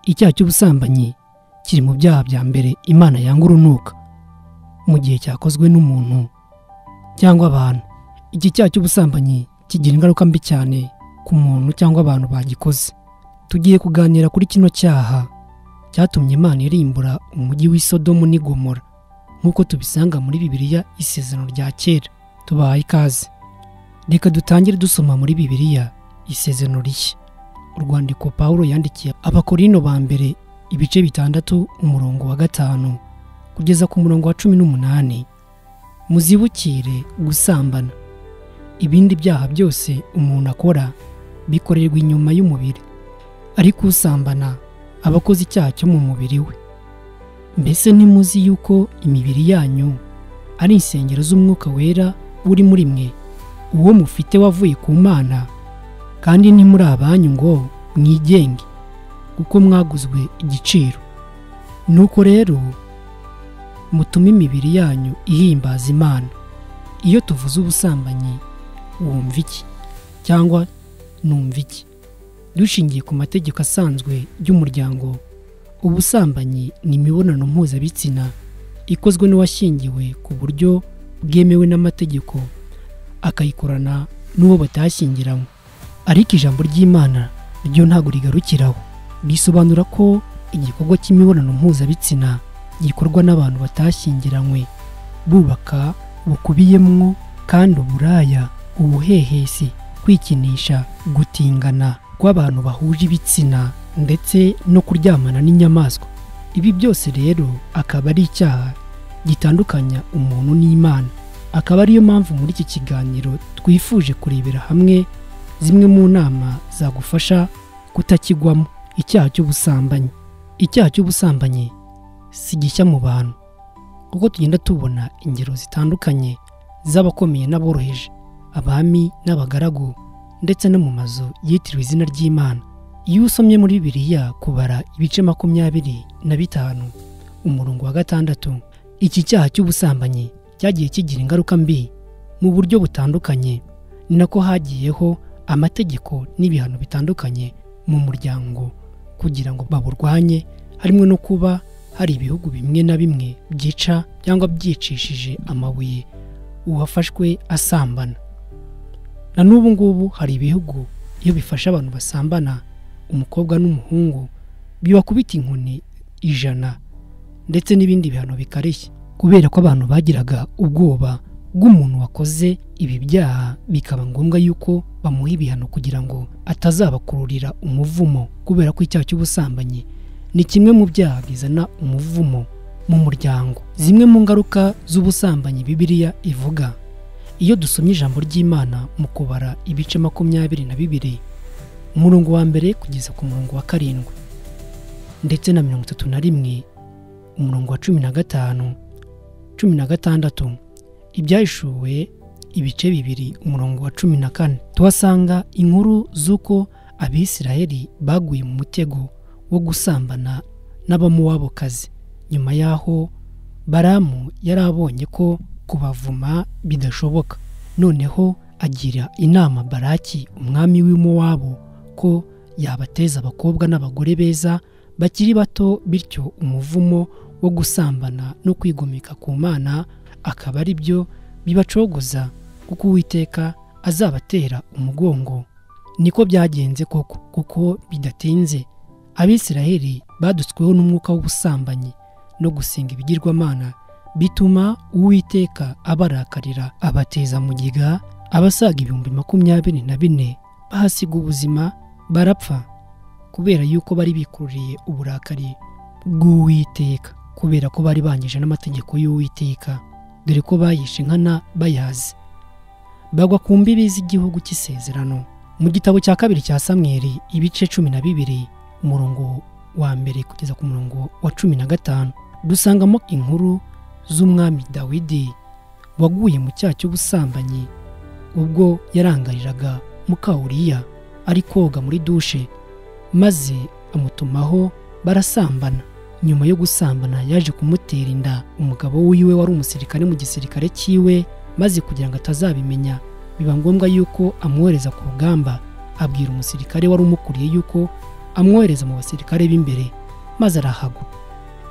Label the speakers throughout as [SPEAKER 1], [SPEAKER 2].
[SPEAKER 1] icyaha cy'ubusambanyi kiri mu byaha bya mbere Imana yanga urunuka mu gihe cyakozwe n'umuntu cyangwa abantu. Iki cyaha cy'ubusambanyi kigira ingaruka mbi cyane ku muntu cyangwa abantu bagikoze. Tugiye kuganira kuri kino cyaha cyatumye Imana irimbura umujyi w'i Sodomu n'i Gomora nk'uko tubisanga muri Bibiliya Isezerano rya Kera. Tubahaye ikaze. Reka dutangire dusoma muri Bibiliya Isezerano Rishya, urwandiko Pawulo yandikiye Abakorinto ba mbere ibice 6 umurongo wa 5 kugeza ku murongo wa 18. Muzibukire gusambana. Ibindi byaha byose umuntu akora bikorerwa inyuma y'umubiri, ariko usambana abakoze icyaha cyo mu mubiri we. Mbese ntimuzi yuko imibiri yanyu ari insengero z'umwuka wera uri muri mwe, uwo mufite wavuye ku Mana, kandi ntimuri abanyu ngo mwigenge, kuko mwaguzwe igiciro. Nuko rero mutume imibiri yanyu ihimbaza Imana. Iyo tuvuze ubusambanyi wumva iki cyangwa numva iki? Dushingiye ku mategeko asanzwe y'umuryango, ubusambanyi ni imibonano mpuzabitsina ikozwe n'uwashyingiwe ku buryo bwemewe n'amategeko akayikorana n'uwo batashyingiranywe. Ariko ijambo ry'Imana ryo ntabwo rigarukiraho. Bisobanura ko igikorwa cy'imibonano mpuzabitsina gikorwa n'abantu batashyingiranywe bubaka bukubiyemo kandi uburaya, ubuhehesi, kwikinisha, gutingana kw'abantu bahuje ibitsina ndetse no kuryamana n'inyamaswa. Ibi byose rero akaba ari icyaha gitandukanya umuntu n'Imana. Akaba ariyo mpamvu muri iki kiganiro twifuje kurebera hamwe zimwe mu nama zagufasha kutakigwamo. Icyaha cy'ubusambanyi. Icyaha cy'ubusambanyi si gishya mu bantu, kuko tugenda tubona ingero zitandukanye z'abakomeye n'aboroheje, abami n'abagaragu, ndetse no mu mazu yitiriwe izina ry'Imana. Iyo usomye muri Bibiliya kubara ibice 25 umurongo wa 6, iki cyaha cy'ubusambanyi cyagiye kigira ingaruka mbi mu buryo butandukanye. Ni nako hagiyeho amategeko n'ibihano bitandukanye mu muryango kugira ngo baburwanye, harimo no kuba hari ibihugu bimwe na bimwe byica cyangwa byicishije amabuye uwafashwe asambana. Na n'ubu ngubu hari ibihugu iyo bifasha abantu basambana, umukobwa n'umuhungu, bibakubita inkoni 100 ndetse n'ibindi bihano bikarishye, kubera ko abantu bagiraga ubwoba bw'umuntu wakoze ibi byaha. Bikaba ngombwa yuko bamuha ibihano kugira ngo atazabakururira umuvumo, kubera ko icyaha cy'ubusambanyi ni kimwe mu byaha bizana umuvumo mu muryango. Zimwe mu ngaruka z'ubusambanyi Bibiliya ivuga, iyo dusomye ijambo ry'Imana mu kubara ibice 22 umurongo wa 1 kugeza ku murongo wa 7 ndetse na 31 umurongo wa 15, 16, ibyahishuwe ibice 2 umurongo wa 14, tuhasanga inkuru z'uko Abisiraheli baguye mu mutego wo gusambana n'abamuwabokazi. Nyuma yaho Baramu yarabonye ko kubavuma bidashoboka, noneho agira inama Baraki umwami w'Imowabu ko yabateza abakobwa n'abagore beza bakiri bato, bityo umuvumo wo gusambana no kwigomeka ku Mana akaba ari byo bibacogoza, kuko Uwiteka azabatera umugongo. Niko byagenze koko, kuko bidatinze Abisiraheli badutsweho n'umwuka w'ubusambanyi no gusenga ibigirwamana, bituma Uwiteka abarakarira, abateza mugiga. Abasaga 24,000 bahasiga ubuzima, barapfa, kubera yuko bari bikururiye uburakari bw'Uwiteka, kubera ko bari banyije n'amategeko y'Uwiteka, dore ko bayishe nkana bayazi, bagwa ku mbibi z'igihugu cy'isezerano. Mu gitabo cya 2 cya Samweli ibice 12 umurongo wa 1 kugeza ku murongo wa 15 dusangamo inkuru z'umwami Dawidi waguye mu cyaha cy'ubusambanyi ubwo yarangariraga muka Uriya ari koga muri dushe, maze amutumaho barasambana. Nyuma yo gusambana yaje kumutera inda umugabo wiwe wari umusirikare mu gisirikare cyiwe, maze kugira ngo atazabimenya biba ngombwa yuko amwohereza ku rugamba. Abwira umusirikare wari umukuriye yuko amwohereza mu basirikare b'imbere maze arahagwa.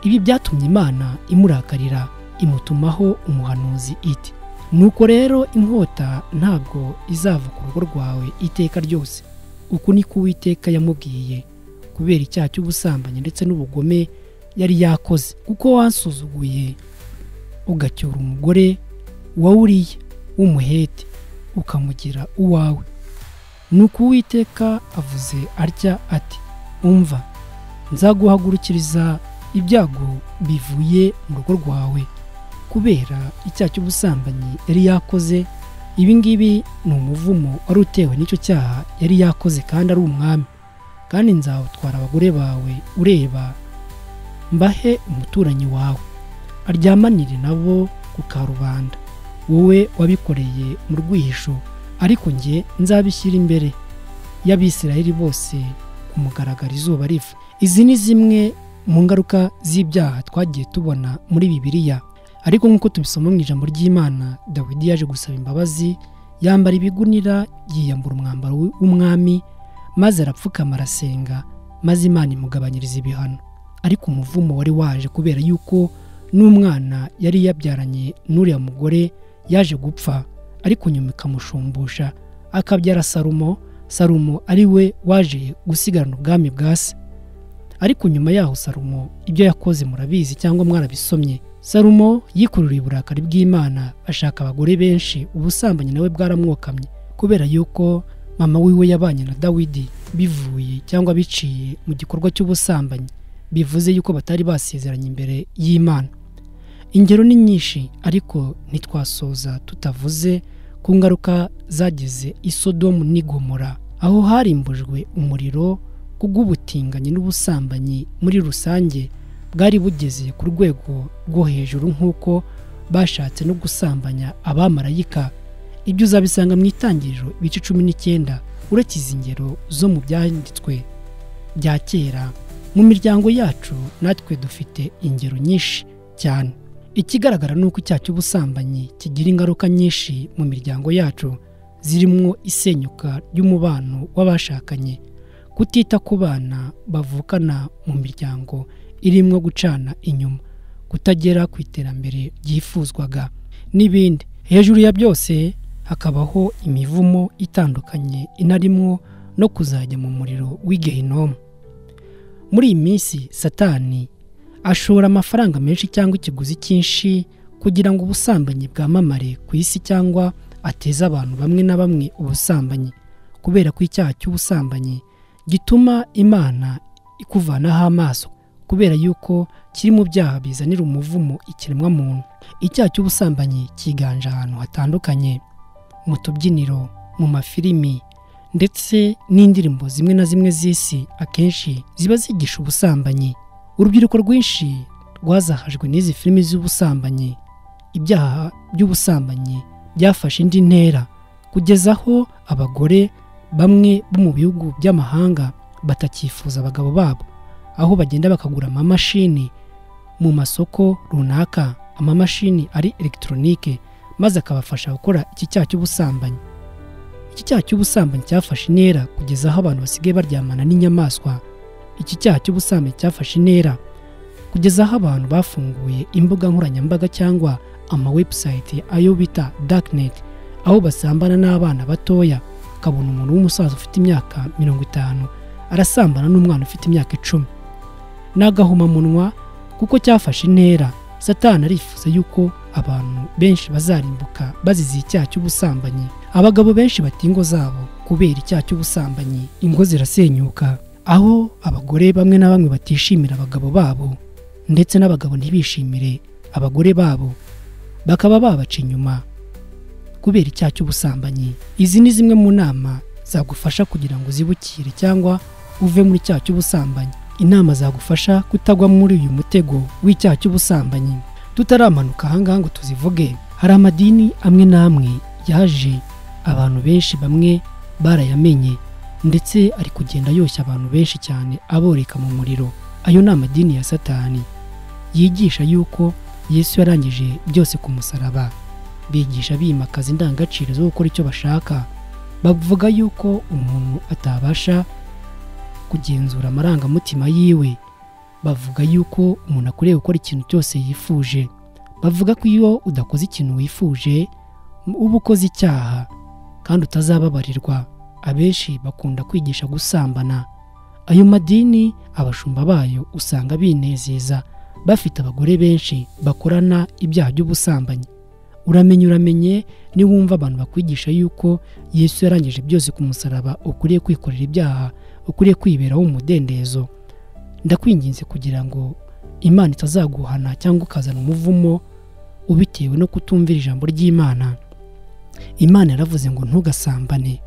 [SPEAKER 1] Ibi byatumye Imana imurakarira imutumaho umuhanuzi iti, nuko rero inkota ntabwo izava ku rugo rwawe iteka ryose. Uku niko Uwiteka yamubwiye kubera icyaha cy'ubusambanyi ndetse n'ubugome yari yakoze, kuko wansuzuguye ugacyura umugore wa Uriya w'umuheti ukamugira uwawe. Nuko Uwiteka avuze atya ati, umva, nzaguhagurukiriza ibyago bivuye mu rugo rwawe kubera icyaha cy'ubusambanyi yari yakoze. Ibi ngibi ni umuvumo wari utewe n'icyo cyaha yari yakoze kandi ari umwami. Kandi nzawutwara abagore bawe ureba, mbahe umuturanyi wawe aryamanire nabo ku karubanda. Wowe wabikoreye mu rwihisho, ariko njye nzabishyira imbere y'Abisirayeli bose ku mugaragaro izuba riva. Izi ni zimwe mu ngaruka z'ibyaha twagiye tubona muri Bibiliya, ariko nk'uko tubisoma mu ijambo ry'Imana, Dawidi yaje gusaba imbabazi, yambara ibigunira, yiyambura umwambaro w'umwami, maze arapfukama arasenga, maze Imana imugabanyiriza ibihano. Ariko umuvumo wari waje kubera yuko n'umwana yari yabyaranye n'uriya mugore yaje gupfa, ariko nyuma ikamushumbusha akabyara Salomo. Salomo ari we waje gusigarana ubwami bwa se. Ariko nyuma yaho Salomo ibyo yakoze murabizi cyangwa mwarabisomye. Salomo yikururiye uburakari bw'Imana, ashaka abagore benshi, ubusambanyi nawe bwaramwokamye kubera yuko mama wiwe yabanye na Dawidi bivuye cyangwa biciye mu gikorwa cy'ubusambanyi, bivuze yuko batari basezeranye imbere y'Imana. Ingero ni nyinshi, ariko ntitwasoza tutavuze ku ngaruka zageze i Sodomu n'i Gomora, aho harimbujwe umuriro kubw'ubutinganyi n'ubusambanyi muri rusange bwari bugeze ku rwego rwo hejuru, nk'uko bashatse no gusambanya abamarayika. Ibyo uzabisanga mu Itangiriro ibice 19. Uretse izi ngero zo mu byanditswe bya kera, mu miryango yacu natwe dufite ingero nyinshi cyane. Ikigaragara ni uko icyaha cy'ubusambanyi kigira ingaruka nyinshi mu miryango yacu, zirimo isenyuka ry'umubano w'abashakanye, kutita ku bana bavukana mu miryango irimo gucana inyuma, kutagera ku iterambere ryifuzwaga n'ibindi. Hejuru ya byose hakabaho imivumo itandukanye inarimwo no kuzajya mu muriro w'Igehinomu. Muri iyi minsi Satani ashora amafaranga menshi cyangwa ikiguzi cyinshi kugira ngo ubusambanyi bwamamare ku isi, cyangwa ateze abantu bamwe na bamwe ubusambanyi, kubera ko icyaha cy'ubusambanyi gituma Imana ikuvanaho amaso, kubera yuko kiri mu byaha bizanira umuvumo ikiremwa muntu. Icyaha cy'ubusambanyi kiganje ahantu hatandukanye, mu tubyiniro, mu mafilimi, ndetse n'indirimbo zimwe na zimwe z'isi akenshi ziba zigisha ubusambanyi. Urubyiruko rwinshi rwazahajwe n'izi filimi z'ubusambanyi. Ibyaha by'ubusambanyi byafashe indi ntera, kugeza aho abagore bamwe bo mu bihugu by'amahanga batakifuza abagabo babo, aho bagenda bakagura amamashini mu masoko runaka, amamashini ari elegitoronike, maze akabafasha gukora iki cyaha cy'ubusambanyi. Iki cyaha cy'ubusambanyi cyafashe intera kugeza aho abantu basigaye baryamana n'inyamaswa. Iki cyaha cy'ubusambanyi cyafashe intera kugeza aho abantu bafunguye imbuga nkoranyambaga cyangwa website ayo bita darknet, aho basambana n'abana batoya. Ukabona umuntu w'umusaza ufite imyaka 50 arasambana n'umwana ufite imyaka 10. N'agahomamunwa, kuko cyafashe intera. Satani arifuza yuko abantu benshi bazarimbuka bazize icyaha cy'ubusambanyi. Abagabo benshi bata ingo zabo kubera icyaha cy'ubusambanyi, ingo zirasenyuka, aho abagore bamwe na bamwe batishimira abagabo babo, ndetse n'abagabo ntibishimire abagore babo, bakaba babaca inyuma kubera icyaha cy'ubusambanyi. Izi ni zimwe mu nama zagufasha kugira ngo uzibukire cyangwa uve muri icyaha cy'ubusambanyi. Inama zagufasha kutagwa muri uyu mutego w'icyaha cy'ubusambanyi. Tutaramanuka ahangaha ngo tuzivuge, hari amadini amwe n'amwe yaje, abantu benshi bamwe barayamenye, ndetse ari kugenda yoshya abantu benshi cyane aboreka mu muriro. Ayo ni amadini ya Satani yigisha yuko Yesu yarangije byose ku musaraba. Bigisha bimakaza indangagaciro zo gukora icyo bashaka. Bavuga yuko umuntu atabasha kugenzura amarangamutima yiwe. Bavuga yuko umuntu akwiriye gukora ikintu cyose yifuje. Bavuga ko iyo udakoze ikintu wifuje uba ukoze icyaha kandi utazababarirwa. Abenshi bakunda kwigisha gusambana. Ayo madini abashumba bayo usanga binezeza bafite abagore benshi bakorana ibyaha by'ubusambanyi. Uramenye niwumva abantu bakwigisha yuko Yesu yarangije byose ku musaraba, ukuriye kwikorera ibyaha, ukuriye kwiberaho umudendezo. Ndakwinginze kugira ngo Imana itazaguhana cyangwa ukazana umuvumo ubitewe no kutumvira ijambo ry'Imana. Imana yaravuze ngo ntugasambane.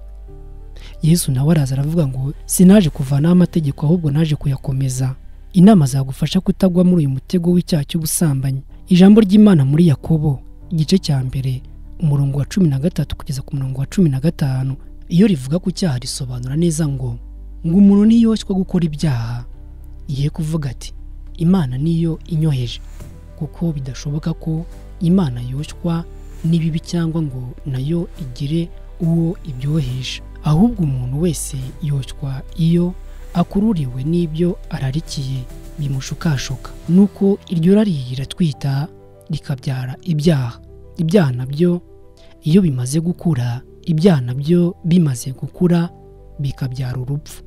[SPEAKER 1] Yesu nawe araza aravuga ngo sinaje kuvanaho amategeko ahubwo naje kuyakomeza. Inama zagufasha kutagwa muri uyu mutego w'icyaha cy'ubusambanyi. Ijambo ry'Imana muri Yakobo igice cya mbere umurongo wa 13 kugeza ku murongo wa 15, iyo rivuga ku cyaha risobanura neza ngo umuntu niyoshywa gukora ibyaha, igiye kuvuga ati Imana niyo inyoheje, kuko bidashoboka ko Imana yoshywa n'ibibi cyangwa ngo nayo igire uwo ibyohesha. Ahubwo umuntu wese yoshywa iyo akururiwe n'ibyo ararikiye bimushukashuka. Nuko iryo rari riratwita rikabyara ibyaha. Ibyaha nabyo iyo bimaze gukura, ibyaha nabyo bimaze gukura bikabyara urupfu.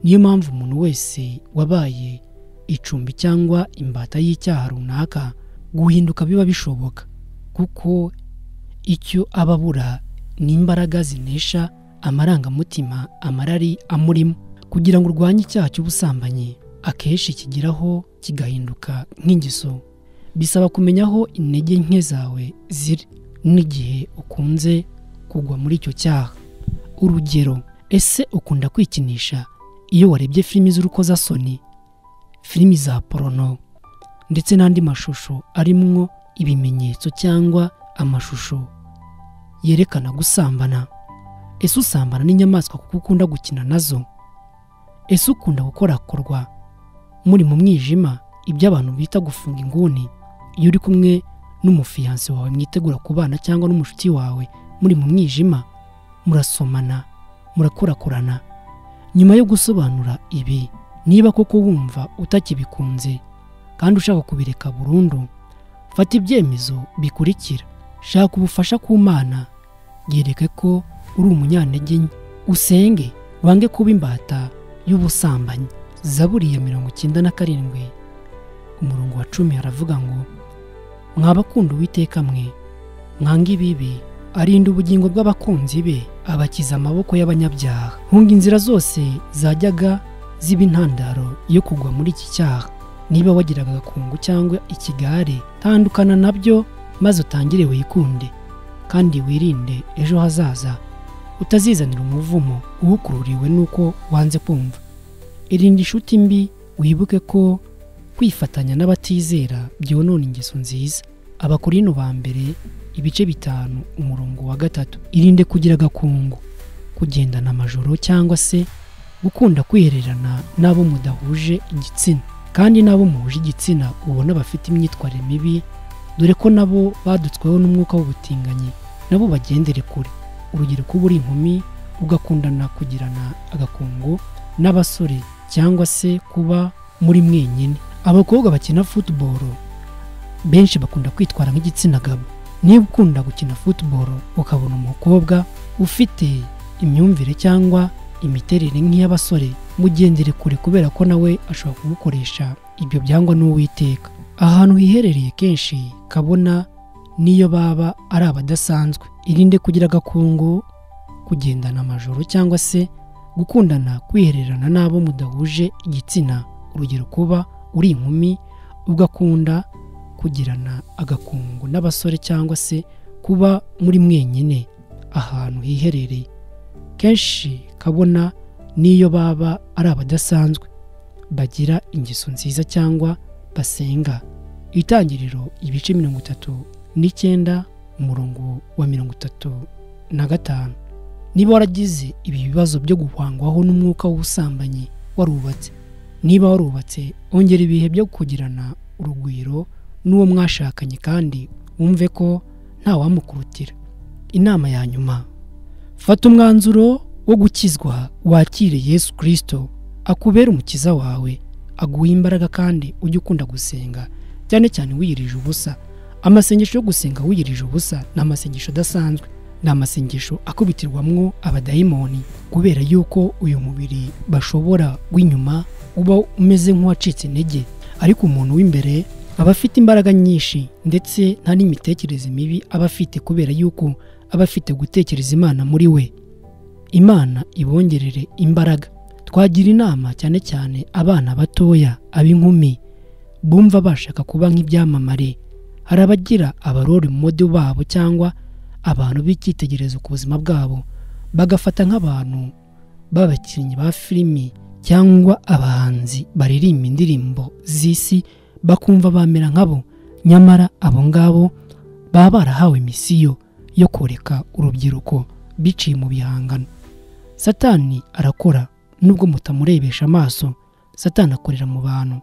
[SPEAKER 1] Niyo mpamvu umuntu wese wabaye icumbi cyangwa imbata y'icyaha runaka guhinduka biba bishoboka, kuko icyo ababura ni imbaraga zinesha amarangamutima amarari amurimo. Kugira ngo urwanye icyaha cy'ubusambanyi akenshi kigeraho kigahinduka nk'ingeso, bisaba kumenya aho intege nke zawe ziri n'igihe ukunze kugwa muri icyo cyaha. Urugero, ese ukunda kwikinisha iyo warebye filimi z'urukozasoni, filimi za porono ndetse n'andi mashusho arimwo ibimenyetso cyangwa amashusho yerekana gusambana? Ese usambana n'inyamaswa kuko ukunda gukina nazo? Ese ukunda gukorakorwa muri mu mwijima, ibyo abantu bita gufunga inguni, iyo uri kumwe n'umufiyanse wawe mwitegura kubana cyangwa n'umushuti wawe muri mu mwijima, murasomana, murakorakorana? Nyuma yo gusobanura ibi, niba koko wumva utakibikunze kandi ushaka kubireka burundu, fata ibyemezo bikurikira. Shaka ubufasha ku Mana, yereke ko uri umunyantege nke, usenge, wange kuba imbata y'ubusambanyi. Zaburi ya 97 umurongo wa 10 haravuga ngo mwabakunda Uwiteka mwe, mwanga ibibi, arinda ubugingo bw'abakunzi be, abakiza amaboko y'abanyabyaha. Hunga inzira zose zajyaga ziba intandaro yo kugwa muri iki cyaha. Niba wagiraga agakungu cyangwa ikigare, tandukana nabyo maze utangire wikunde kandi wirinde ejo hazaza utazizanira umuvumo uwukururiwe nuko wanze kumva. Irinde inshuti mbi, wibuke ko kwifatanya n'abatizera byonona ingeso nziza. Abakorino ba mbere ibice 5 umurongo wa 3. Irinde kugira agakungu, kugendana amajoro cyangwa se gukunda kwihererana n'abo mudahuje igitsina. Kandi n'abo muhuje igitsina ubona bafite imyitwarire mibi, dore ko nabo badutsweho n'umwuka w'ubutinganyi, nabo bagendere kure. Urugero, kuba uri inkumi ugakundana kugirana agakungu n'abasore, cyangwa se kuba muri mwenyine. Abakobwa bakina football benshi bakunda kwitwara nk'igitsina gabo. Niba ukunda gukina football ukabona umukobwa ufite imyumvire cyangwa imiterere nk'iy'abasore, mugendere kure, kubera ko nawe ashobora kugukoresha ibyo byangwa n'Uwiteka. Ahantu hiherereye kenshi kabona niyo baba ari abadasanzwe. Irinde kugira agakungu, kugendana amajoro cyangwa se gukundana kwihererana n'abo mudahuje igitsina. Urugero, kuba uri inkumi ugakunda kugirana agakungu n'abasore, cyangwa se kuba muri mwenyine ahantu hiherereye. Kenshi kabona niyo baba ari abadasanzwe, bagira ingeso nziza cyangwa basenga. Itangiriro ibice 39 umurongo wa 35. Niba waragize ibi bibazo byo guhwangwaho n'umwuka w'ubusambanyi warubatse, niba warubatse, ongera ibihe byo kugirana urugwiro n'uwo mwashakanye kandi wumve ko nta wamukurutira. Inama ya nyuma, fata umwanzuro wo gukizwa, wakire Yesu Kristo akubera umukiza wawe, aguha imbaraga kandi ujye ukunda gusenga, cyane cyane wiyirije ubusa. Amasengesho yo gusenga wiyirije ubusa ni amasengesho adasanzwe, ni amasengesho akubitirwamwo abadayimoni, kubera yuko uyu mubiri bashobora w'inyuma uba umeze nk'uwacitse intege, ariko umuntu w'imbere aba afite imbaraga nyinshi ndetse nta n'imitekerereze mibi aba afite, kubera yuko aba afite gutekereza Imana muri we. Imana ibongerere imbaraga. Twagira inama cyane cyane abana batoya, ab'inkumi bumva bashaka kuba nk'ibyamamare. Hari abagira abarori mode babo cyangwa abantu b'icyitegererezo ku buzima bwabo, bagafata nk'abantu b'abakinnyi ba filimi cyangwa abahanzi baririmba indirimbo z'isi, bakumva bamera nkabo. Nyamara abo ngabo baba barahawe misiyo yo koreka urubyiruko biciye mu bihangano. Satani arakora nubwo mutamurebesha amaso. Satani akorera mu bantu.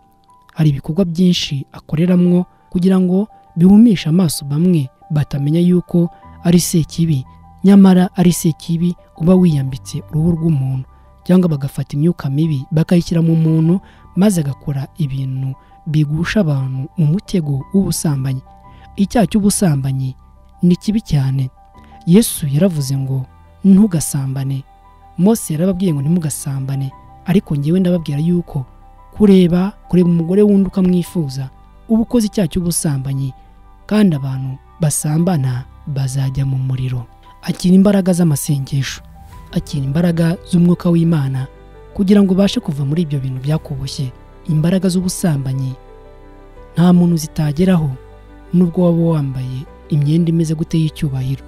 [SPEAKER 1] Hari ibikorwa byinshi akoreramwo kugira ngo bihumishe amaso bamwe batamenya yuko ari sekibi, nyamara ari sekibi uba wiyambitse uruhu rw'umuntu, cyangwa bagafata imyuka mibi bakayishyira mu muntu maze agakora ibintu bigusha abantu mu mutego w'ubusambanyi. Icyaha cy'ubusambanyi ni kibi cyane. Yesu yaravuze ngo ntugasambane. Mose yarababwiye ngo ntimugasambane, ariko njyewe ndababwira yuko kureba umugore wundi ukamwifuza uba ukoze icyaha cy'ubusambanyi, kandi abantu basambana bazajya mu muriro. Akira imbaraga z'amasengesho, akira imbaraga z'umwuka w'Imana kugira ngo ubashe kuva muri ibyo bintu byakuboshye. Imbaraga z'ubusambanyi nta muntu zitageraho, nubwo waba wambaye imyenda imeze gute y'icyubahiro,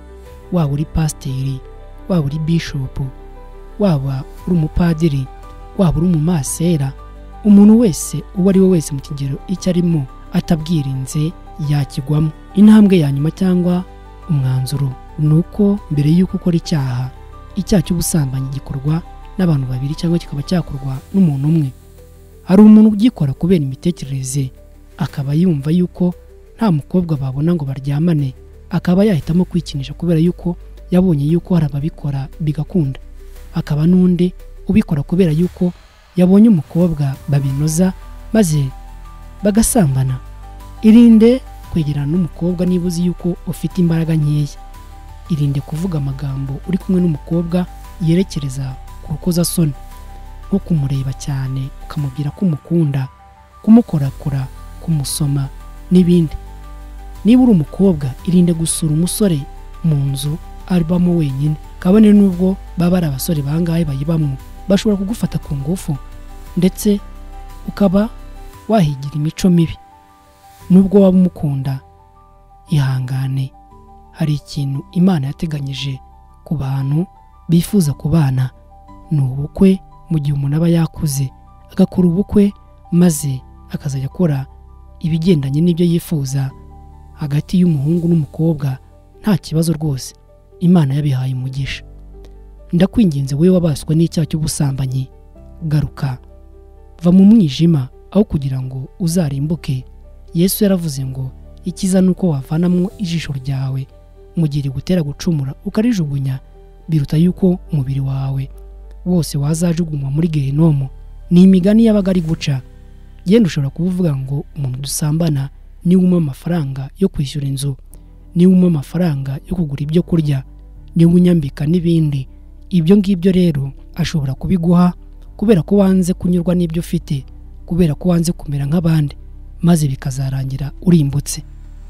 [SPEAKER 1] waba uri pasiteri, waba uri bishopu, waba uri umupadiri, waba uri umumasera. Umuntu wese uwo ari we wese mu kigero icyo arimo atabwirinze yakigwamo. Intambwe ya nyuma cyangwa umwanzuro ni uko mbere y'uko ukora icyaha cy'ubusambanyi gikorwa n'abantu babiri cyangwa kikaba cyakorwa n'umuntu umwe. Hari umuntu ugikora kubera imitekerereze, akaba yumva yuko nta mukobwa babona ngo baryamane, akaba yahitamo kwikinisha kubera yuko yabonye yuko hari ababikora bigakunda. Akaba n'undi ubikora kubera yuko yabonye umukobwa babinoza maze bagasambana. Irinde kwegerana n'umukobwa niba uzi yuko ufite imbaraga nkeya. Irinde kuvuga amagambo uri kumwe n'umukobwa yerekereza ku rukozasoni, nko kumureba cyane ukamubwira ko umukunda, kumukorakora, kumusoma n'ibindi. Niba uri umukobwa, irinde gusura umusore mu nzu aribamo wenyine, kabone nubwo baba ari abasore bangahe bayibamo, bashobora kugufata ku ngufu ndetse ukaba wahigira imico mibi. Nubwo waba umukunda, ihangane. Hari ikintu Imana yateganyije ku bantu bifuza kubana, ni ubukwe. Mu gihe umuntu aba yakuze agakora ubukwe maze akazajya akora ibigendanye n'ibyo yifuza hagati y'umuhungu n'umukobwa, nta kibazo rwose. Imana yabihaye umugisha. Ndakwinginze wowe wabaswe n'icyaha cy'ubusambanyi, garuka, va mu mwijima aho kugira ngo uzarimbuke. Yesu yaravuze ngo ikiza nuko wavanamwo ijisho ryawe mu gihe rigutera gucumura ukarijugunya, biruta yuko umubiri wawe wose wazajugunywa muri Gehinomu. Ni imigani yabaga ari guca. Genda ushobora kuvuga ngo umuntu dusambana niwe umpa amafaranga yo kwishyura inzu, niwe umpa amafaranga yo kugura ibyo kurya, niwe unyambika n'ibindi. Ibyo ngibyo rero ashobora kubiguha kubera ko wanze kunyurwa n'ibyo ufite, kubera ko wanze kumera nk'abandi, maze bikazarangira urimbutse.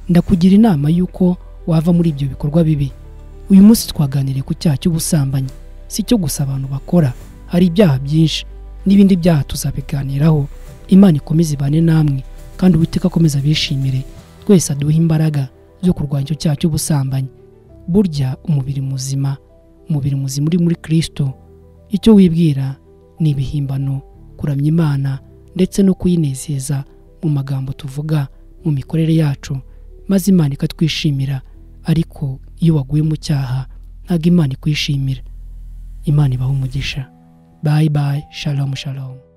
[SPEAKER 1] Ndakugira inama yuko wava muri ibyo bikorwa bibi. Uyu munsi twaganiriye ku cyaha cy'ubusambanyi. Si cyo gusa abantu bakora, hari ibyaha byinshi n'ibindi byaha tuzabiganiraho. Imana ikomeze ibane namwe kandi Uwiteka akomeza bishimire. Twese aduha imbaraga zo kurwanya icyo cyaha cy'ubusambanyi. Burya umubiri muzima uri muri Kristo, icyo wibwira ni ibihimbano, kuramya Imana ndetse no kuyinezeza mu magambo tuvuga, mu mikorere yacu, maze Imana ikatwishimira. Ariko iyo waguye mu cyaha ntabwo Imana ikwishimira. Imana ibahe umugisha. Bye bye. Shalom shalom.